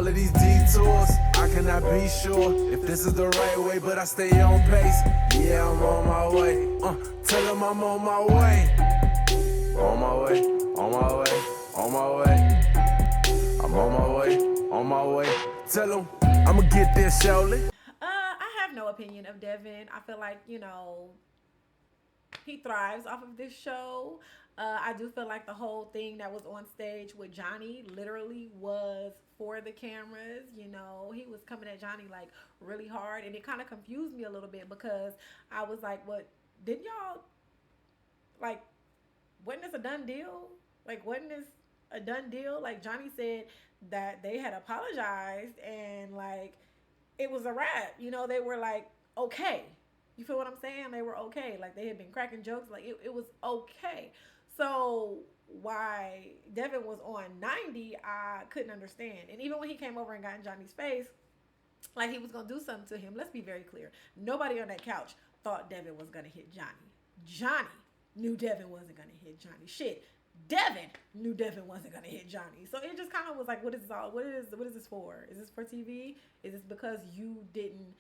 all of these detours. I cannot be sure if this is the right way, but I stay on pace. Yeah, I'm on my way. Tell them I'm on my way. On my way, on my way, on my way. I'm on my way, on my way. Tell them I'ma get there, Shirley. I have no opinion of Devin. I feel like, he thrives off of this show. I do feel like the whole thing that was on stage with Johnny literally was for the cameras. He was coming at Johnny like really hard, and it kind of confused me a little bit because I was like, "What? Didn't y'all like? Wasn't this a done deal? Like, wasn't this a done deal?" Like Johnny said that they had apologized and like it was a wrap. They were like okay. You feel what I'm saying? They were okay. Like they had been cracking jokes. Like it was okay. So why Devin was on 90, I couldn't understand. And even when he came over and got in Johnny's face, like he was gonna do something to him. Let's be very clear. Nobody on that couch thought Devin was gonna hit Johnny. Johnny knew Devin wasn't gonna hit Johnny. Shit. Devin knew Devin wasn't gonna hit Johnny. So it just kind of was like, what is this for? Is this for TV? Is this because you didn't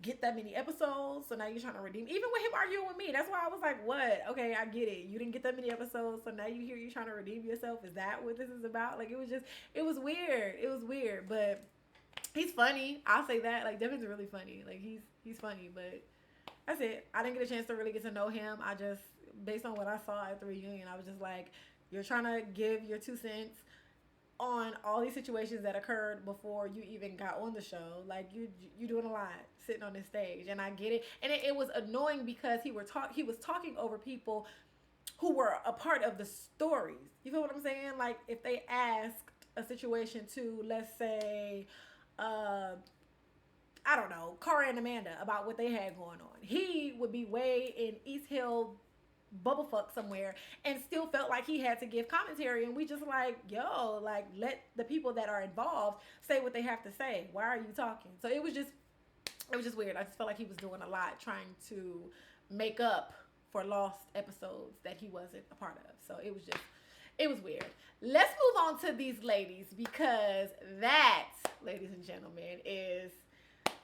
get that many episodes, so now you're trying to redeem? Even with him arguing with me, that's why I was like, what? Okay, I get it. You didn't get that many episodes, so now you're trying to redeem yourself. Is that what this is about? Like it was weird. It was weird, but he's funny. I'll say that. Like Devin's really funny. Like he's funny, but that's it. I didn't get a chance to really get to know him. I just, based on what I saw at the reunion, I was just like, you're trying to give your 2 cents on all these situations that occurred before you even got on the show. Like you doing a lot sitting on this stage, and I get it. And it was annoying because he was talking over people who were a part of the stories. You feel what I'm saying? Like if they asked a situation to, let's say, I don't know, Cara and Amanda about what they had going on, he would be way in East Hill bubblefuck somewhere and still felt like he had to give commentary, and we just like, yo, like let the people that are involved say what they have to say. Why are you talking? So it was just weird. I just felt like he was doing a lot trying to make up for lost episodes that he wasn't a part of. So it was weird. Let's move on to these ladies, because that, ladies and gentlemen, is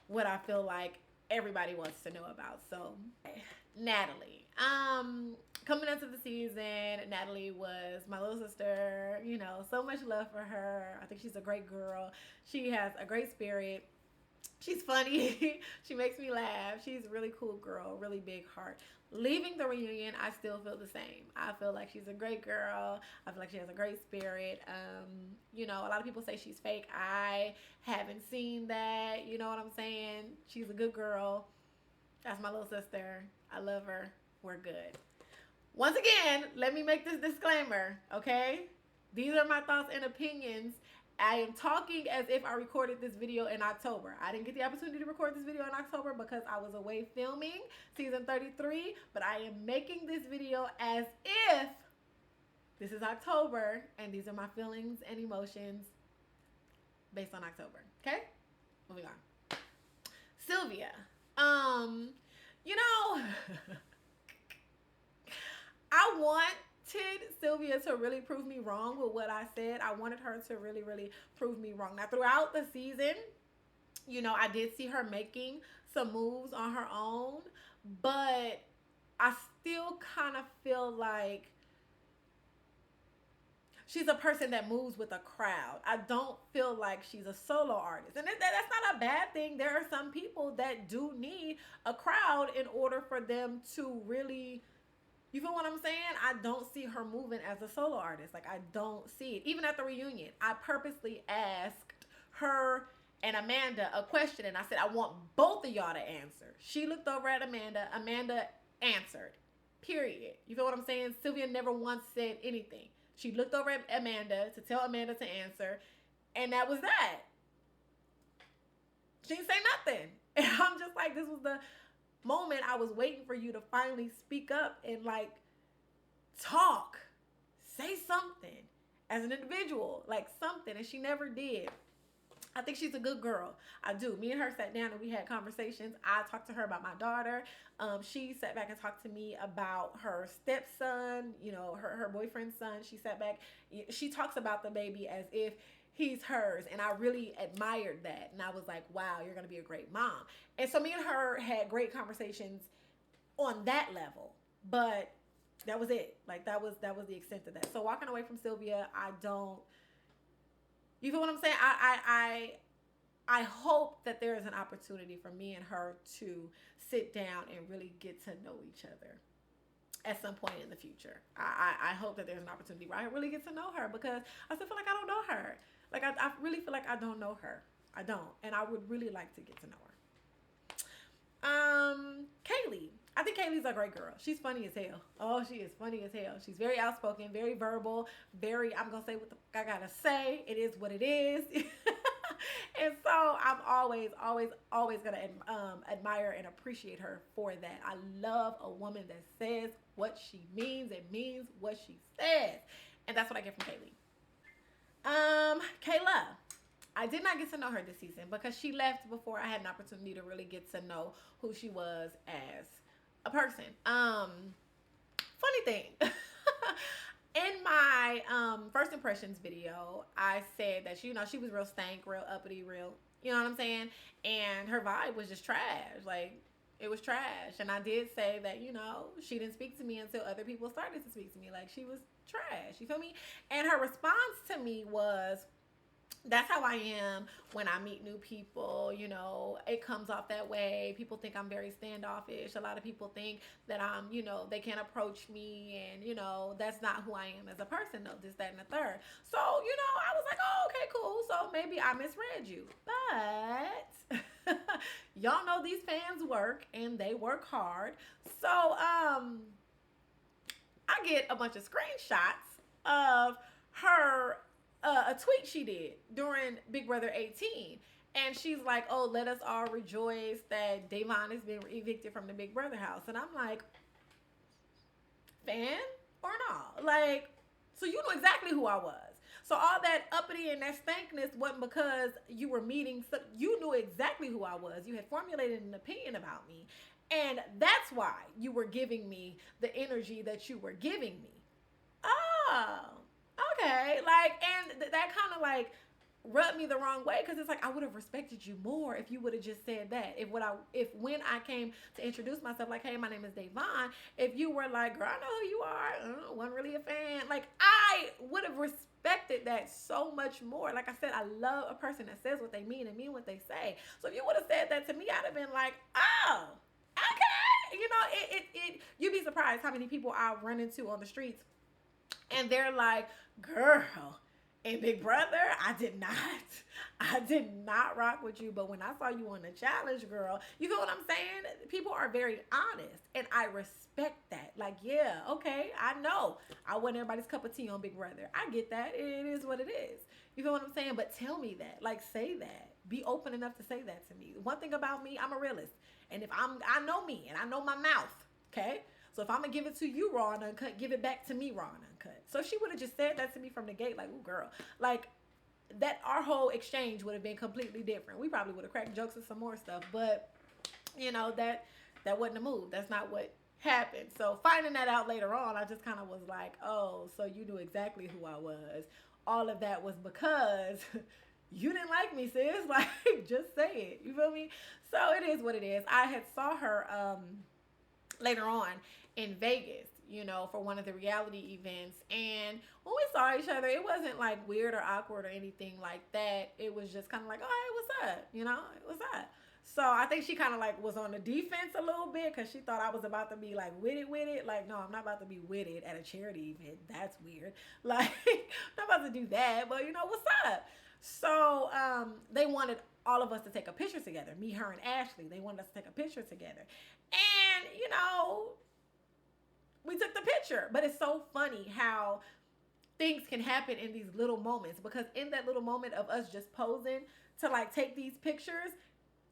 what I feel like everybody wants to know about. So Natalie, coming into the season, Natalie was my little sister. So much love for her. I think she's a great girl. She has a great spirit. She's funny. She makes me laugh. She's a really cool girl, really big heart. Leaving the reunion, I still feel the same. I feel like she's a great girl. I feel like she has a great spirit. A lot of people say she's fake. I haven't seen that. You know what I'm saying? She's a good girl. That's my little sister. I love her. We're good. Once again, let me make this disclaimer, okay? These are my thoughts and opinions. I am talking as if I recorded this video in October. I didn't get the opportunity to record this video in October because I was away filming season 33, but I am making this video as if this is October, and these are my feelings and emotions based on October, okay? Moving on. Sylvia. I wanted Sylvia to really prove me wrong with what I said. I wanted her to really, really prove me wrong. Now, throughout the season, I did see her making some moves on her own, but I still kind of feel like she's a person that moves with a crowd. I don't feel like she's a solo artist. And that's not a bad thing. There are some people that do need a crowd in order for them to really, you feel what I'm saying? I don't see her moving as a solo artist. Like, I don't see it. Even at the reunion, I purposely asked her and Amanda a question, and I said, I want both of y'all to answer. She looked over at Amanda. Amanda answered. Period. You feel what I'm saying? Sylvia never once said anything. She looked over at Amanda to tell Amanda to answer, and that was that. She didn't say nothing. And I'm just like, this was the moment I was waiting for you to finally speak up and like talk. Say something as an individual, like something, and she never did. I think she's a good girl. I do. Me and her sat down and we had conversations. I talked to her about my daughter. She sat back and talked to me about her stepson, her boyfriend's son. She sat back. She talks about the baby as if he's hers. And I really admired that. And I was like, wow, you're going to be a great mom. And so me and her had great conversations on that level. But that was it. Like that was the extent of that. So walking away from Sylvia, I don't, you feel what I'm saying? I hope that there is an opportunity for me and her to sit down and really get to know each other at some point in the future. I hope that there's an opportunity where I really get to know her, because I still feel like I don't know her. Like I really feel like I don't know her. I don't. And I would really like to get to know her. Kaylee. I think Kaylee's a great girl. She's funny as hell. Oh, she is funny as hell. She's very outspoken, very verbal, very, I'm going to say what the fuck I got to say. It is what it is. And so I'm always going to admire and appreciate her for that. I love a woman that says what she means and means what she says. And that's what I get from Kaylee. Kayla. I did not get to know her this season because she left before I had an opportunity to really get to know who she was as a person. Funny thing. In my first impressions video, I said that she was real stank, real uppity, real, you know what I'm saying? And her vibe was just trash. Like, it was trash. And I did say that, she didn't speak to me until other people started to speak to me. Like, she was trash. You feel me? And her response to me was, that's how I am when I meet new people. It comes off that way. People think I'm very standoffish. A lot of people think that I'm, they can't approach me, and, that's not who I am as a person, though, this, that, and the third. So, I was like, oh, okay, cool. So maybe I misread you. But y'all know these fans work, and they work hard. So, I get a bunch of screenshots of her a tweet she did during Big Brother 18. And she's like, oh, let us all rejoice that Dianne has been evicted from the Big Brother house. And I'm like, fan or not? Like, so you know exactly who I was. So all that uppity and that stankness wasn't because you were meeting. You knew exactly who I was. You had formulated an opinion about me. And that's why you were giving me the energy that you were giving me. Oh. Okay, and that kind of rubbed me the wrong way, because it's like I would have respected you more if you would have just said that. If when I came to introduce myself, like, hey, my name is Dianne, if you were like, girl, I know who you are, wasn't really a fan, like, I would have respected that so much more. Like I said, I love a person that says what they mean and mean what they say. So if you would have said that to me, I'd have been like, oh, okay, you'd be surprised how many people I run into on the streets. And they're like, girl, in Big Brother, I did not rock with you. But when I saw you on the challenge, girl, you feel what I'm saying? People are very honest, and I respect that. Like, yeah, okay, I know I wasn't everybody's cup of tea on Big Brother. I get that. It is what it is. You feel what I'm saying? But tell me that. Like, say that. Be open enough to say that to me. One thing about me, I'm a realist. And I know me, and I know my mouth, okay? So if I'm going to give it to you raw and uncut, give it back to me raw and uncut. So she would have just said that to me from the gate, like, ooh, girl. Like, that our whole exchange would have been completely different. We probably would have cracked jokes and some more stuff. But, that wasn't a move. That's not what happened. So finding that out later on, I just kind of was like, oh, so you knew exactly who I was. All of that was because you didn't like me, sis. Like, just say it. You feel me? So it is what it is. I had saw her later on in Vegas, for one of the reality events. And when we saw each other, it wasn't like weird or awkward or anything like that. It was just kind of like, oh, hey, what's up? What's up? So I think she kind of was on the defense a little bit, because she thought I was about to be with it. Like, no, I'm not about to be with it at a charity event. That's weird. Like, I'm not about to do that, but what's up? So they wanted all of us to take a picture together, me, her, and Ashley. They wanted us to take a picture together. And, we took the picture. But it's so funny how things can happen in these little moments, because in that little moment of us just posing to take these pictures,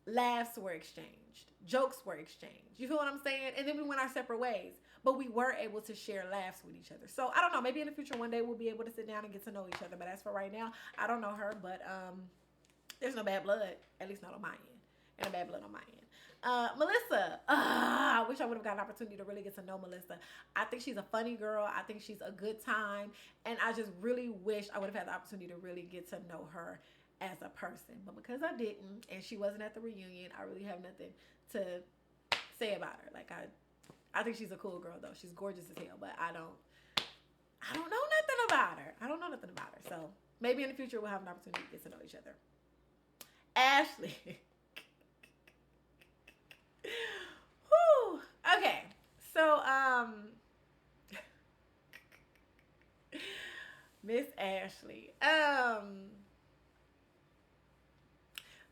laughs were exchanged, jokes were exchanged. You feel what I'm saying? And then we went our separate ways, but we were able to share laughs with each other. So I don't know, maybe in the future one day we'll be able to sit down and get to know each other. But as for right now, I don't know her, but there's no bad blood, at least not on my end. and a bad blood on my end. Melissa, I wish I would have got an opportunity to really get to know Melissa. I think she's a funny girl. I think she's a good time. And I just really wish I would have had the opportunity to really get to know her as a person. But because I didn't, and she wasn't at the reunion, I really have nothing to say about her. Like, I think she's a cool girl, though. She's gorgeous as hell, but I don't know nothing about her. I don't know nothing about her. So maybe in the future we'll have an opportunity to get to know each other. Ashley. Whew. Okay. So, Miss Ashley.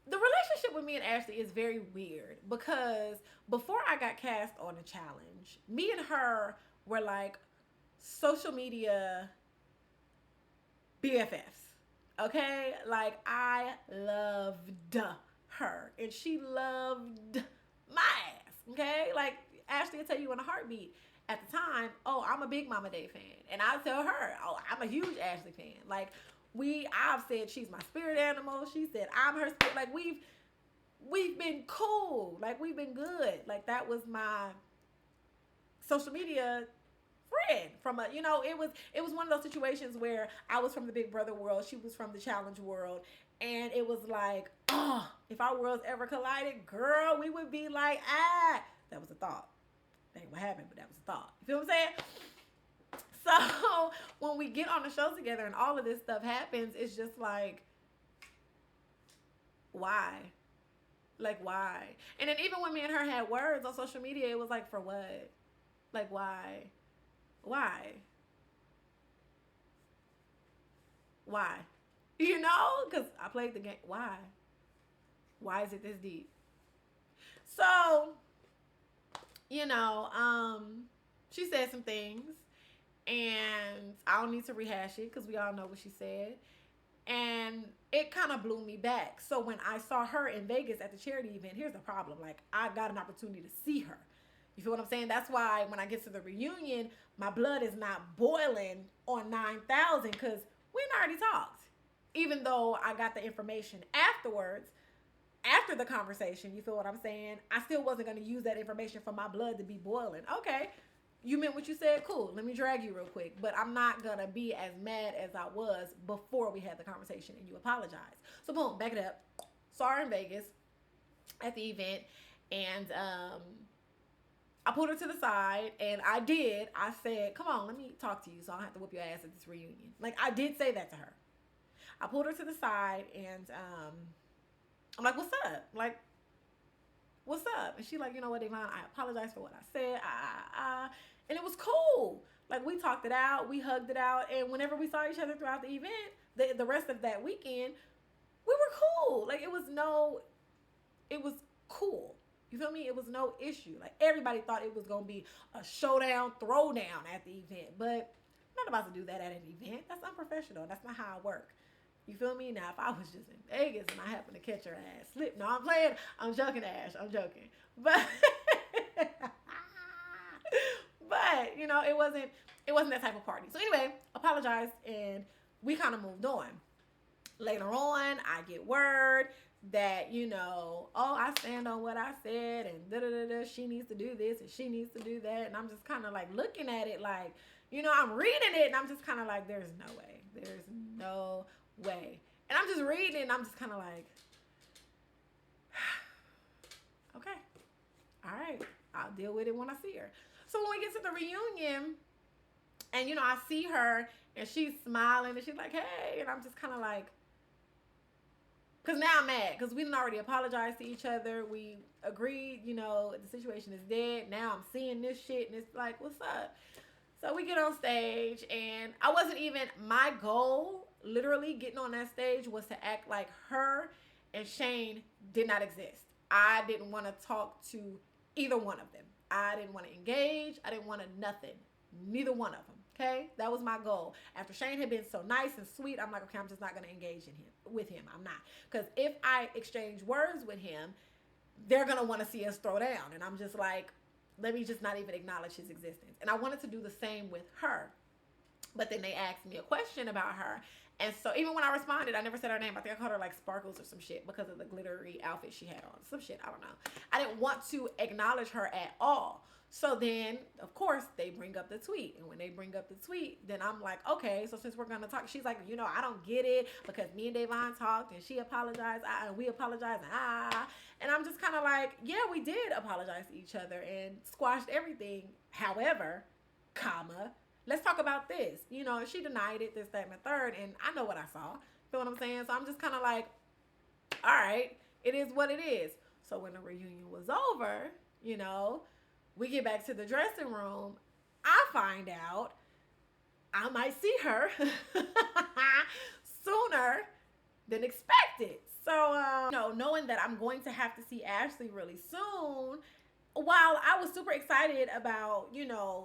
The relationship with me and Ashley is very weird because before I got cast on the challenge, me and her were like social media BFFs. Okay? Like, I loved her and she loved my ass. Okay? Like, Ashley will tell you in a heartbeat at the time, oh, I'm a big Mama Day fan. And I tell her, oh, I'm a huge Ashley fan. Like, I've said she's my spirit animal. She said I'm her spirit. Like, we've been cool. Like, we've been good. Like, that was my social media friend from a, it was one of those situations where I was from the Big Brother world, she was from the challenge world, and it was like, oh, if our worlds ever collided, girl, we would be like, that was a thought. That ain't what happened, but that was a thought. You feel what I'm saying? So when we get on the show together and all of this stuff happens, it's just like, why? Like, why? And then even when me and her had words on social media, it was like, for what? Like, why? Why? Why? Because I played the game. Why? Why is it this deep? So, she said some things, and I don't need to rehash it because we all know what she said. And it kind of blew me back. So when I saw her in Vegas at the charity event, here's the problem. Like, I got an opportunity to see her. You feel what I'm saying? That's why when I get to the reunion, my blood is not boiling on 9,000 because we already talked. Even though I got the information afterwards, after the conversation, you feel what I'm saying? I still wasn't going to use that information for my blood to be boiling. Okay, you meant what you said? Cool. Let me drag you real quick. But I'm not going to be as mad as I was before we had the conversation and you apologized. So boom, back it up. Saw her in Vegas at the event, and I pulled her to the side, and I said, come on, let me talk to you so I don't have to whoop your ass at this reunion. Like, I did say that to her. I pulled her to the side, and I'm like, what's up? Like, what's up? And she like, you know what, Dianne, I apologize for what I said. And it was cool. Like, we talked it out. We hugged it out. And whenever we saw each other throughout the event, the rest of that weekend, we were cool. Like, it was cool. You feel me? It was no issue. Like, everybody thought it was going to be a showdown, throwdown at the event. But I'm not about to do that at an event. That's unprofessional. That's not how I work. You feel me? Now, if I was just in Vegas and I happened to catch her ass slip. No, I'm playing. I'm joking, Ash. I'm joking. But, it wasn't that type of party. So anyway, apologized, and we kind of moved on. Later on, I get word that, I stand on what I said, and da-da-da-da, she needs to do this, and she needs to do that. And I'm just kind of like looking at it like, I'm reading it, and I'm just kind of like, there's no way. There's no way. And I'm just reading it, and I'm just kind of like, okay, all right, I'll deal with it when I see her. So when we get to the reunion, and I see her, and she's smiling, and she's like, hey, and I'm just kind of like, because now I'm mad, because we didn't already apologize to each other. We agreed, the situation is dead. Now I'm seeing this shit, and it's like, what's up? So we get on stage, and my goal, literally getting on that stage, was to act like her and Shane did not exist. I didn't want to talk to either one of them. I didn't want to engage. I didn't want to nothing. Neither one of them. Okay? That was my goal. After Shane had been so nice and sweet, I'm like, okay, I'm just not going to engage with him. I'm not. Because if I exchange words with him, they're going to want to see us throw down. And I'm just like, let me just not even acknowledge his existence. And I wanted to do the same with her. But then they asked me a question about her, And so even when I responded, I never said her name. I think I called her like Sparkles or some shit because of the glittery outfit she had on. Some shit, I don't know. I didn't want to acknowledge her at all. So then, of course, they bring up the tweet. And when they bring up the tweet, then I'm like, okay, so since we're going to talk, she's like, I don't get it because me and Davon talked and she apologized and we apologized and I'm just kind of like, yeah, we did apologize to each other and squashed everything. However, comma, let's talk about this. She denied it, this, that, and the third, and I know what I saw. Feel what I'm saying? So I'm just kind of like, all right, it is what it is. So when the reunion was over, we get back to the dressing room. I find out I might see her sooner than expected. So, knowing that I'm going to have to see Ashley really soon, while I was super excited about,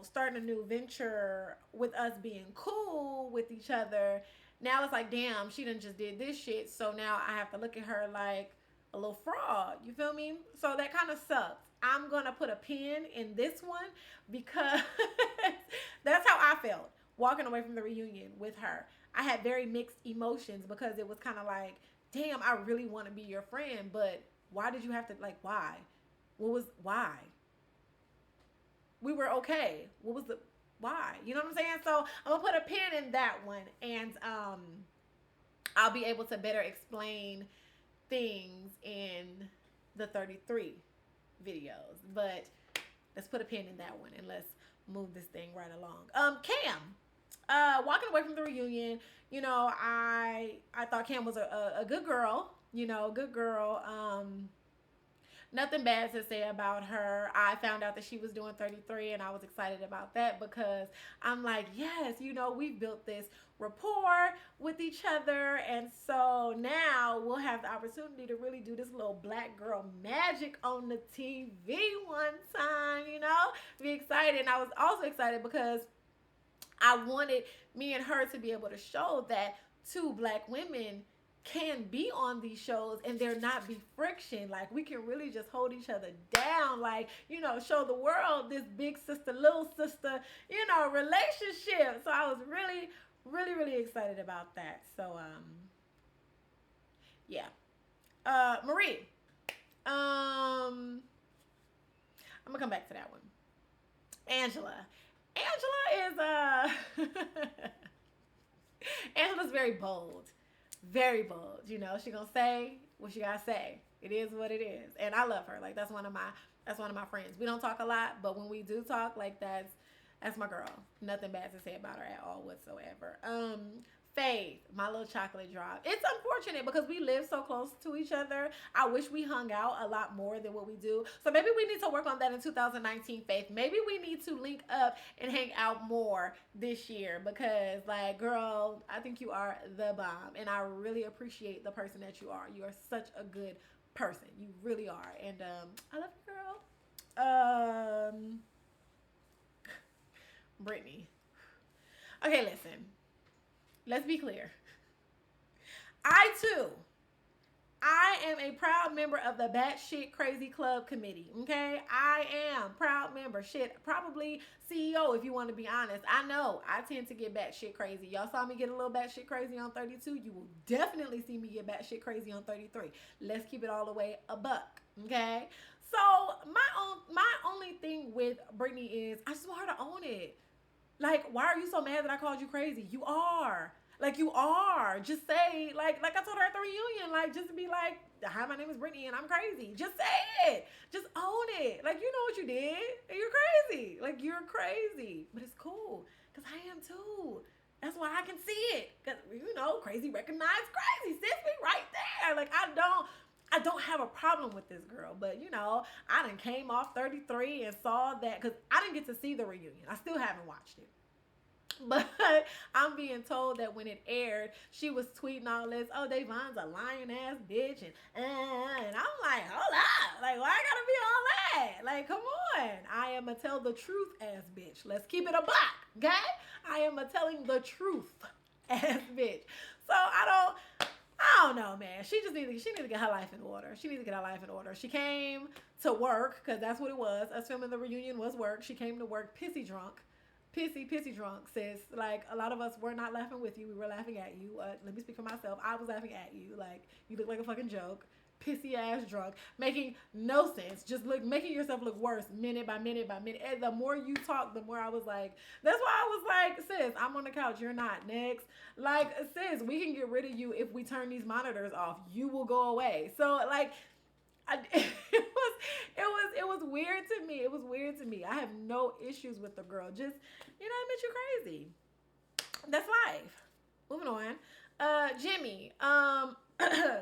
starting a new venture with us being cool with each other, now it's like, damn, she done just did this shit. So now I have to look at her like a little fraud. You feel me? So that kind of sucks. I'm going to put a pin in this one because that's how I felt walking away from the reunion with her. I had very mixed emotions because it was kind of like, damn, I really want to be your friend, but why did you have to, like, why? Why? We were okay. Why? You know what I'm saying? So I'm going to put a pin in that one, and I'll be able to better explain things in the 33 videos. But let's put a pin in that one and let's move this thing right along. Cam, walking away from the reunion, I thought Cam was a good girl, good girl. Nothing bad to say about her. I found out that she was doing 33 and I was excited about that because I'm like, yes, we've built this rapport with each other, and so now we'll have the opportunity to really do this little black girl magic on the TV one time, be excited. And I was also excited because I wanted me and her to be able to show that two black women can be on these shows and there not be friction. Like, we can really just hold each other down, like, show the world this big sister, little sister, relationship. So I was really, really, really excited about that. So, yeah. Marie, I'm gonna come back to that one. Angela is, Angela's very bold. Very bold. She gonna say what she gotta say. It is what it is. And I love her. Like, that's one of my friends. We don't talk a lot, but when we do talk, like, that's my girl. Nothing bad to say about her at all whatsoever. Faith, my little chocolate drop. It's unfortunate because we live so close to each other. I wish we hung out a lot more than what we do. So maybe we need to work on that in 2019, Faith. Maybe we need to link up and hang out more this year because, like, girl, I think you are the bomb. And I really appreciate the person that you are. You are such a good person. You really are. And I love you, girl. Brittany. Okay, listen. Let's be clear. I am a proud member of the Batshit Crazy Club Committee, okay? I am proud member. Shit, probably CEO if you want to be honest. I know I tend to get batshit crazy. Y'all saw me get a little batshit crazy on 32. You will definitely see me get batshit crazy on 33. Let's keep it all the way a buck, okay? So my only thing with Brittany is I just want her to own it. Like, why are you so mad that I called you crazy? You are. Like, you are. Just say, like I told her at the reunion, like, just be like, hi, my name is Brittany and I'm crazy. Just say it. Just own it. Like, you know what you did. And you're crazy. Like, you're crazy. But it's cool. Because I am too. That's why I can see it. Because, crazy recognize crazy. Sis, me right there. Like, I don't have a problem with this girl, but I done came off 33 and saw that because I didn't get to see the reunion. I still haven't watched it. But I'm being told that when it aired, she was tweeting all this, oh, Davon's a lying ass bitch, and I'm like, hold up, like, why I gotta be all that? Like, come on. I am a tell the truth ass bitch. Let's keep it a buck, okay? I am a telling the truth ass bitch. So I don't know, man. She need to get her life in order. She needs to get her life in order. She came to work, because that's what it was. Us filming the reunion was work. She came to work pissy drunk. pissy drunk, sis. Like, a lot of us were not laughing with you. We were laughing at you. Let me speak for myself. I was laughing at you. Like, you look like a fucking joke. Pissy ass drunk, making no sense. Just making yourself look worse minute by minute by minute. And the more you talk, the more I was like, that's why I was like, sis, I'm on the couch. You're not. Next. Like, sis, we can get rid of you if we turn these monitors off. You will go away. So, like, it was weird to me. It was weird to me. I have no issues with the girl. Just, it makes you crazy. That's life. Moving on. Jimmy.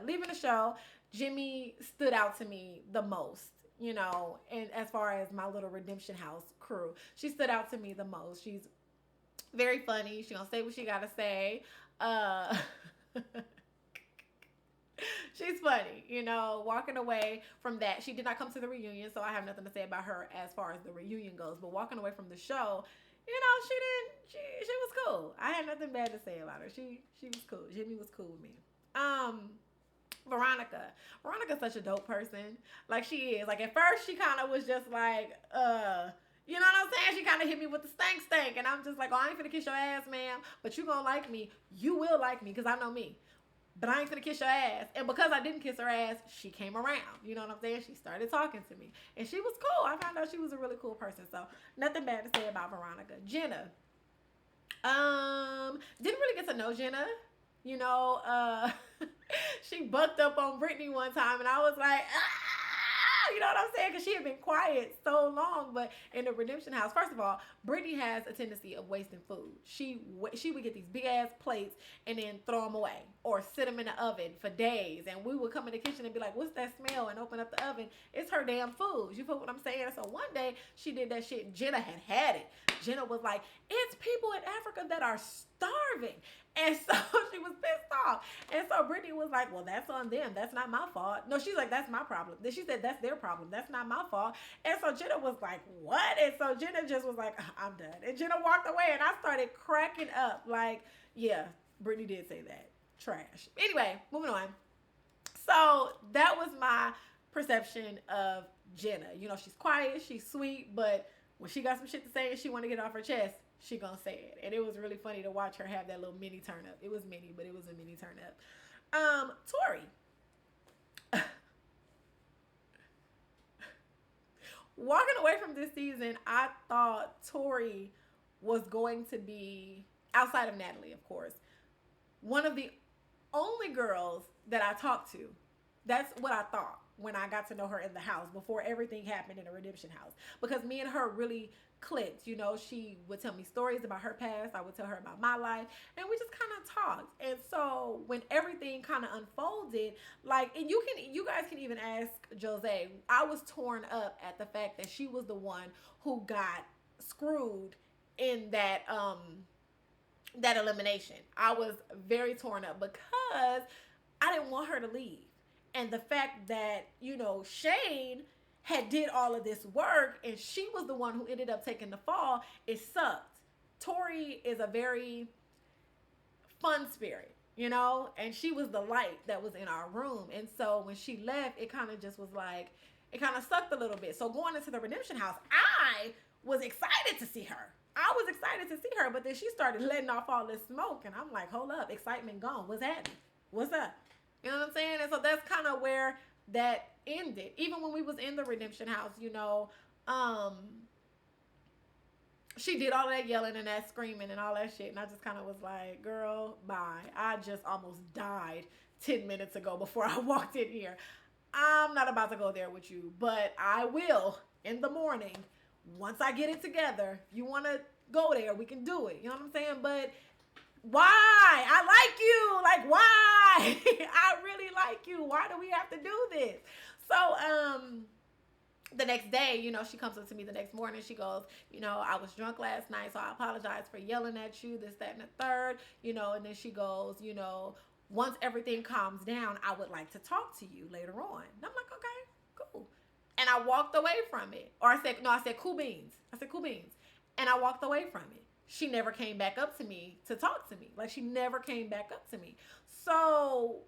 Leaving the show. Jimmy stood out to me the most, and as far as my little Redemption House crew, she stood out to me the most. She's very funny. She gonna say what she gotta say. She's funny, walking away from that. She did not come to the reunion, so I have nothing to say about her as far as the reunion goes. But walking away from the show, she was cool. I had nothing bad to say about her. She was cool. Jimmy was cool with me. Veronica's such a dope person. Like, she is. Like, at first she kind of was just like, you know what I'm saying? She kind of hit me with the stank. And I'm just like, oh, I ain't finna kiss your ass, ma'am. But you gonna like me. You will like me because I know me. But I ain't finna kiss your ass. And because I didn't kiss her ass, she came around. You know what I'm saying? She started talking to me. And she was cool. I found out she was a really cool person. So, nothing bad to say about Veronica. Jenna. Didn't really get to know Jenna. She bucked up on Brittany one time, and I was like, you know what I'm saying? Because she had been quiet so long. But in the Redemption House, first of all, Brittany has a tendency of wasting food. She would get these big ass plates and then throw them away or sit them in the oven for days. And we would come in the kitchen and be like, what's that smell? And open up the oven. It's her damn food. You feel what I'm saying? So one day she did that shit. Jenna had it. Jenna was like, it's people in Africa that are starving. And so she was pissed off. And so Brittany was like, well, that's on them. That's not my fault. No, she's like, that's my problem. Then she said, that's their problem. That's not my fault. And so Jenna was like, what? And so Jenna just was like, I'm done. And Jenna walked away, and I started cracking up. Like, yeah, Brittany did say that. Trash. Anyway, moving on. So that was my perception of Jenna. She's quiet, she's sweet, but when she got some shit to say and she want to get off her chest, she gonna say it. And it was really funny to watch her have that little mini turn up. It was mini, but it was a mini turn up. Tori. Walking away from this season, I thought Tori was going to be, outside of Natalie, of course, one of the only girls that I talked to. That's what I thought when I got to know her in the house before everything happened in the Redemption House. Because me and her really clicked. She would tell me stories about her past. I would tell her about my life. And we just kind of talked. And so when everything kind of unfolded, and you guys can even ask Jose, I was torn up at the fact that she was the one who got screwed in that elimination. I was very torn up because I didn't want her to leave. And the fact that, Shane had did all of this work and she was the one who ended up taking the fall, it sucked. Tori is a very fun spirit, and she was the light that was in our room. And so when she left, it kind of just was like, it kind of sucked a little bit. So going into the Redemption House, I was excited to see her. But then she started letting off all this smoke, and I'm like, hold up, excitement gone. What's happening? What's up? You know what I'm saying? And so that's kind of where that ended. Even when we was in the Redemption House, she did all that yelling and that screaming and all that shit, and I just kind of was like, girl, bye. I just almost died 10 minutes ago before I walked in here. I'm not about to go there with you, but I will in the morning. Once I get it together, if you want to go there, we can do it. You know what I'm saying? But why? I like you. Like, why? I really like you. Why do we have to do this? So, the next day, she comes up to me the next morning. She goes, I was drunk last night, so I apologize for yelling at you, this, that, and the third, and then she goes, once everything calms down, I would like to talk to you later on. And I'm like, okay, cool. And I walked away from it. Or I said, cool beans. And I walked away from it. She never came back up to me to talk to me. Like, she never came back up to me. So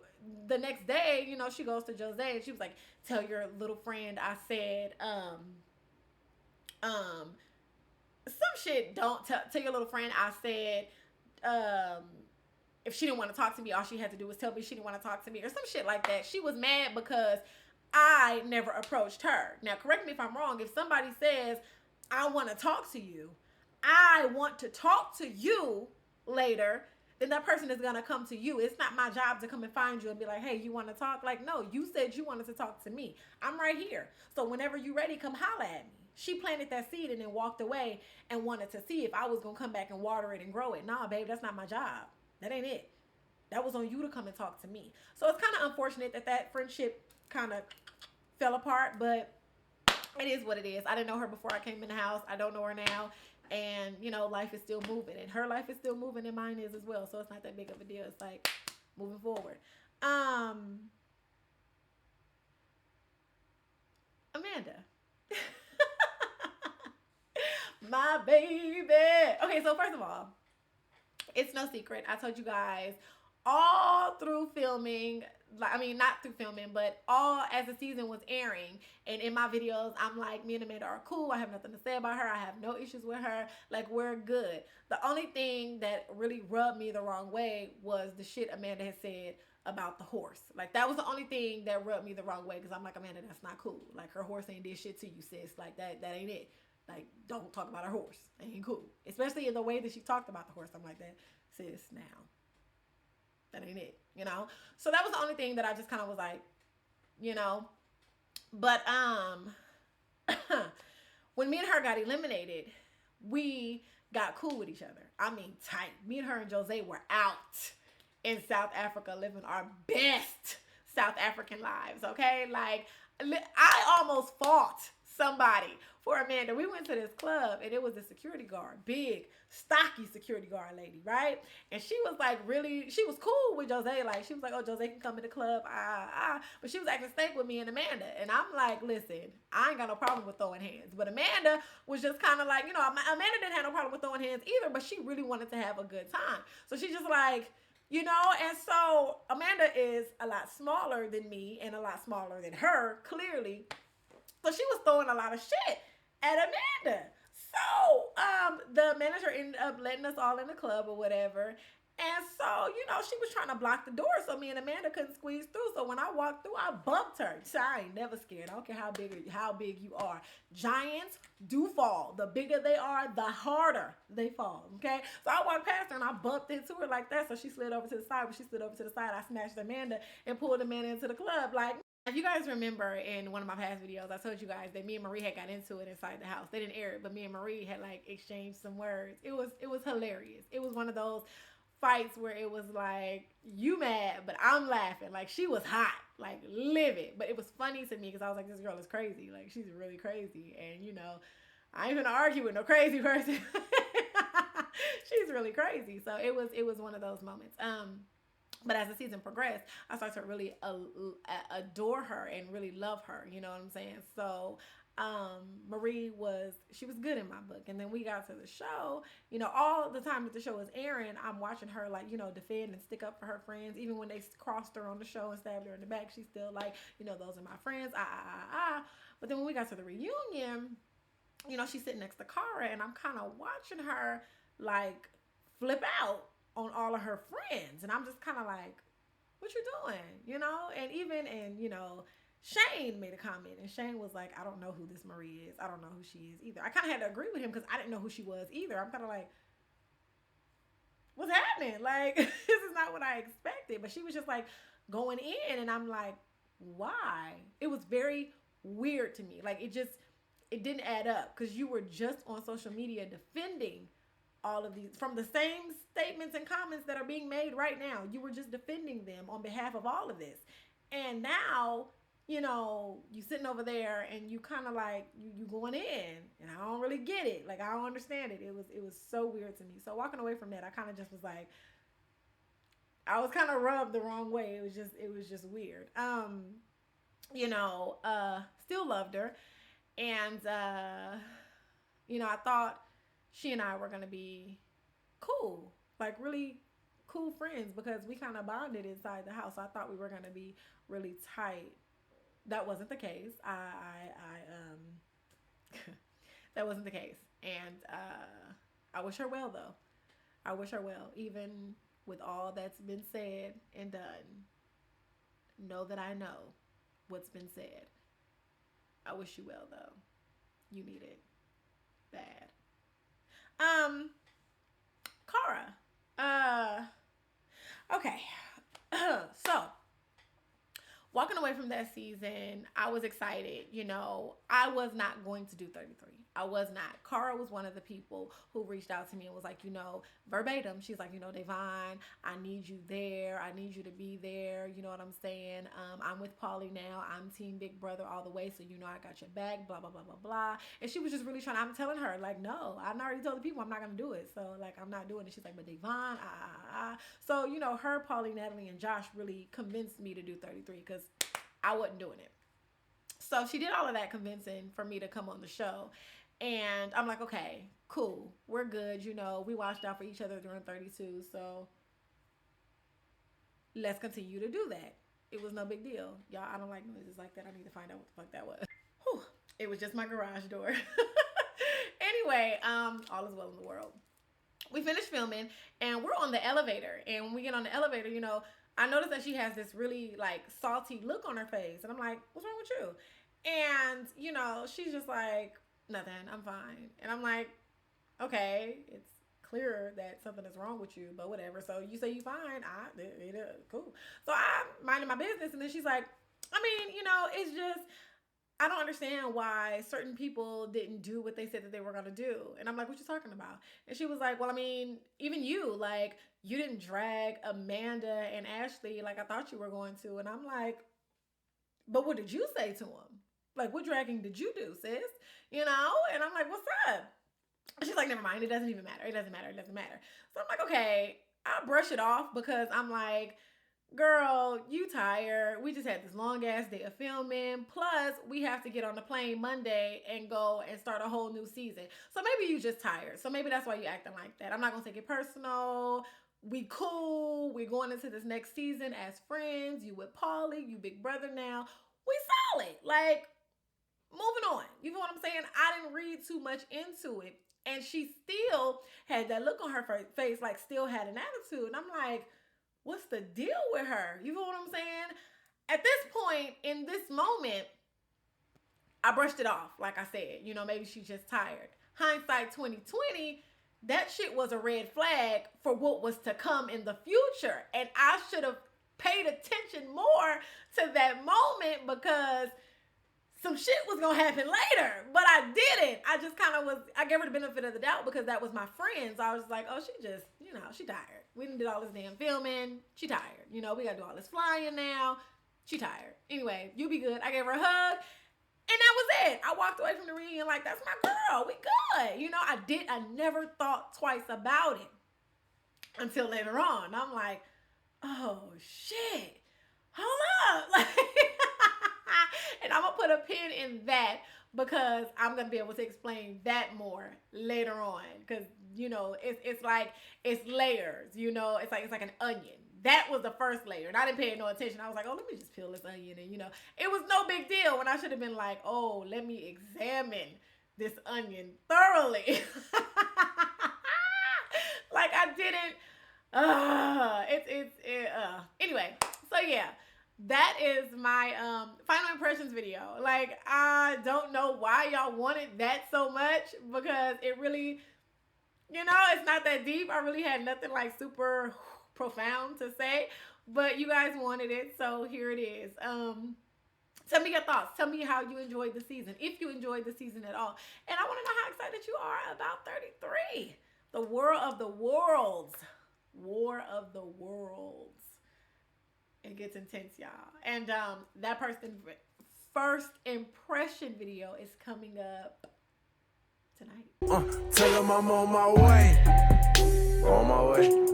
the next day, she goes to Jose and she was like, tell your little friend I said, some shit. Don't tell your little friend I said, um, if she didn't want to talk to me, all she had to do was tell me she didn't want to talk to me or some shit like that. She was mad because I never approached her. Now, correct me if I'm wrong. If somebody says, I want to talk to you, I want to talk to you later, then that person is going to come to you. It's not my job to come and find you and be like, hey, you want to talk? Like, no, you said you wanted to talk to me. I'm right here. So whenever you're ready, come holla at me. She planted that seed and then walked away and wanted to see if I was going to come back and water it and grow it. Nah, babe, that's not my job. That ain't it. That was on you to come and talk to me. So it's kind of unfortunate that that friendship kind of fell apart, but it is what it is. I didn't know her before I came in the house. I don't know her now. And, you know, life is still moving. And her life is still moving and mine is as well. So it's not that big of a deal. It's like moving forward. Amanda. My baby. Okay, so first of all, it's no secret. I told you guys all through filming, I mean, not through filming, but all as the season was airing. And in my videos, I'm like, me and Amanda are cool. I have nothing to say about her. I have no issues with her. Like, we're good. The only thing that really rubbed me the wrong way was the shit Amanda had said about the horse. Like, that was the only thing that rubbed me the wrong way, because I'm like, Amanda, that's not cool. Like, her horse ain't did shit to you, sis. Like, that ain't it. Like, don't talk about her horse. That ain't cool. Especially in the way that she talked about the horse. I'm like, that, sis, now. That ain't it, you know? So that was the only thing that I just kind of was like, you know? But when me and her got eliminated, we got cool with each other. I mean, tight. Me and her and Jose were out in South Africa living our best South African lives, okay? Like, I almost fought somebody for Amanda. We went to this club and it was a security guard, big, stocky security guard lady, right? And she was like she was cool with Jose. Like, she was like, oh, Jose can come in the club, but she was acting stank with me and Amanda. And I'm like, listen, I ain't got no problem with throwing hands. But Amanda was just kind of like, you know, Amanda didn't have no problem with throwing hands either, but she really wanted to have a good time. So she just like, you know, and so Amanda is a lot smaller than me and a lot smaller than her, clearly. So she was throwing a lot of shit at Amanda. So the manager ended up letting us all in the club or whatever. And so, you know, she was trying to block the door so me and Amanda couldn't squeeze through. So when I walked through, I bumped her. So I ain't never scared. I don't care how big you are. Giants do fall. The bigger they are, the harder they fall. Okay? So I walked past her and I bumped into her like that. So she slid over to the side. When she slid over to the side, I smashed Amanda and pulled Amanda into the club. Like, if you guys remember in one of my past videos, I told you guys that me and Marie had got into it inside the house. They didn't air it, but me and Marie had like exchanged some words. It was hilarious. It was one of those fights where it was like, you mad, but I'm laughing. Like, she was hot, like livid. But it was funny to me because I was like, this girl is crazy. Like, she's really crazy. And, you know, I ain't gonna argue with no crazy person. She's really crazy. So it was one of those moments. But as the season progressed, I started to really adore her and really love her. You know what I'm saying? So Marie was good in my book. And then we got to the show. You know, all the time that the show was airing, I'm watching her, like, you know, defend and stick up for her friends. Even when they crossed her on the show and stabbed her in the back, she's still like, you know, those are my friends. But then when we got to the reunion, you know, she's sitting next to Cara, and I'm kind of watching her like flip out on all of her friends. And I'm just kind of like, what you doing? You know? And you know, Shane made a comment, and Shane was like, I don't know who this Marie is. I don't know who she is either. I kind of had to agree with him because I didn't know who she was either. I'm kind of like, what's happening? Like, this is not what I expected. But she was just like going in, and I'm like, why? It was very weird to me. Like, it didn't add up because you were just on social media defending all of these from the same statements and comments that are being made right now. You were just defending them on behalf of all of this. And now, you know, you sitting over there and you kind of like, you going in, and I don't really get it. Like, I don't understand it. It was so weird to me. So walking away from that, I kind of just was like, I was kind of rubbed the wrong way. It was just weird. You know, still loved her. And, you know, I thought she and I were going to be cool, like really cool friends, because we kind of bonded inside the house. I thought we were going to be really tight. That wasn't the case. That wasn't the case. And I wish her well, though. I wish her well. Even with all that's been said and done, know that I know what's been said. I wish you well, though. You need it bad. Cara. Okay. So, walking away from that season, I was excited. You know, I was not going to do 33. I was not. Cara was one of the people who reached out to me and was like, you know, verbatim, she's like, you know, Devon, I need you there. I need you to be there. You know what I'm saying? I'm with Polly now. I'm Team Big Brother all the way. So, you know, I got your back, blah, blah, blah, blah, blah. And she was just really trying. I'm telling her, like, no, I already told the people I'm not going to do it. So, like, I'm not doing it. She's like, but Devon, So, you know, her, Polly, Natalie, and Josh really convinced me to do 33 because I wasn't doing it. So she did all of that convincing for me to come on the show. And I'm like, okay, cool. We're good. You know, we watched out for each other during 32. So let's continue to do that. It was no big deal. Y'all, I don't like noises like that. I need to find out what the fuck that was. Whew. It was just my garage door. Anyway, all is well in the world. We finished filming and we're on the elevator. And when we get on the elevator, you know, I noticed that she has this really like salty look on her face. And I'm like, what's wrong with you? And, you know, she's just like, nothing, I'm fine. And I'm like, okay, it's clear that something is wrong with you, but whatever. So you say you fine, cool. So I'm minding my business. And then she's like, I mean, you know, it's just, I don't understand why certain people didn't do what they said that they were going to do. And I'm like, what you talking about? And she was like, well, I mean, even you, like, you didn't drag Amanda and Ashley like I thought you were going to. And I'm like, but what did you say to them? Like, what dragging did you do, sis? You know? And I'm like, what's up? And she's like, never mind. It doesn't even matter. It doesn't matter. It doesn't matter. So I'm like, okay, I'll brush it off because I'm like, girl, you tired. We just had this long ass day of filming. Plus, we have to get on the plane Monday and go and start a whole new season. So maybe you just tired. So maybe that's why you acting like that. I'm not going to take it personal. We cool. We're going into this next season as friends. You with Paulie. You Big Brother now. We solid. Like, moving on. You know what I'm saying? I didn't read too much into it. And she still had that look on her face, like still had an attitude. And I'm like, what's the deal with her? You know what I'm saying? At this point, in this moment, I brushed it off. Like I said, you know, maybe she's just tired. Hindsight 2020, that shit was a red flag for what was to come in the future. And I should have paid attention more to that moment because some shit was gonna happen later, but I didn't. I just kind of I gave her the benefit of the doubt because that was my friend. So I was like, oh, she just, you know, she tired. We didn't do all this damn filming. She tired. You know, we gotta do all this flying now. She tired. Anyway, you be good. I gave her a hug. And that was it. I walked away from the reunion like, that's my girl. We good. You know, I never thought twice about it until later on. I'm like, oh, shit. Hold up. Like, and I'm going to put a pin in that because I'm going to be able to explain that more later on. Because, you know, it's like, it's layers, you know. It's like an onion. That was the first layer. And I didn't pay no attention. I was like, oh, let me just peel this onion. And, you know, it was no big deal when I should have been like, oh, let me examine this onion thoroughly. Like I didn't. Anyway, so yeah. That is my final impressions video. Like, I don't know why y'all wanted that so much because it really, you know, it's not that deep. I really had nothing like super profound to say, but you guys wanted it, so here it is. Tell me your thoughts. Tell me how you enjoyed the season, if you enjoyed the season at all. And I want to know how excited you are about 33. The War of the Worlds. War of the Worlds. It gets intense, y'all. And that person's first impression video is coming up tonight. Tell them I'm on my way. On my way.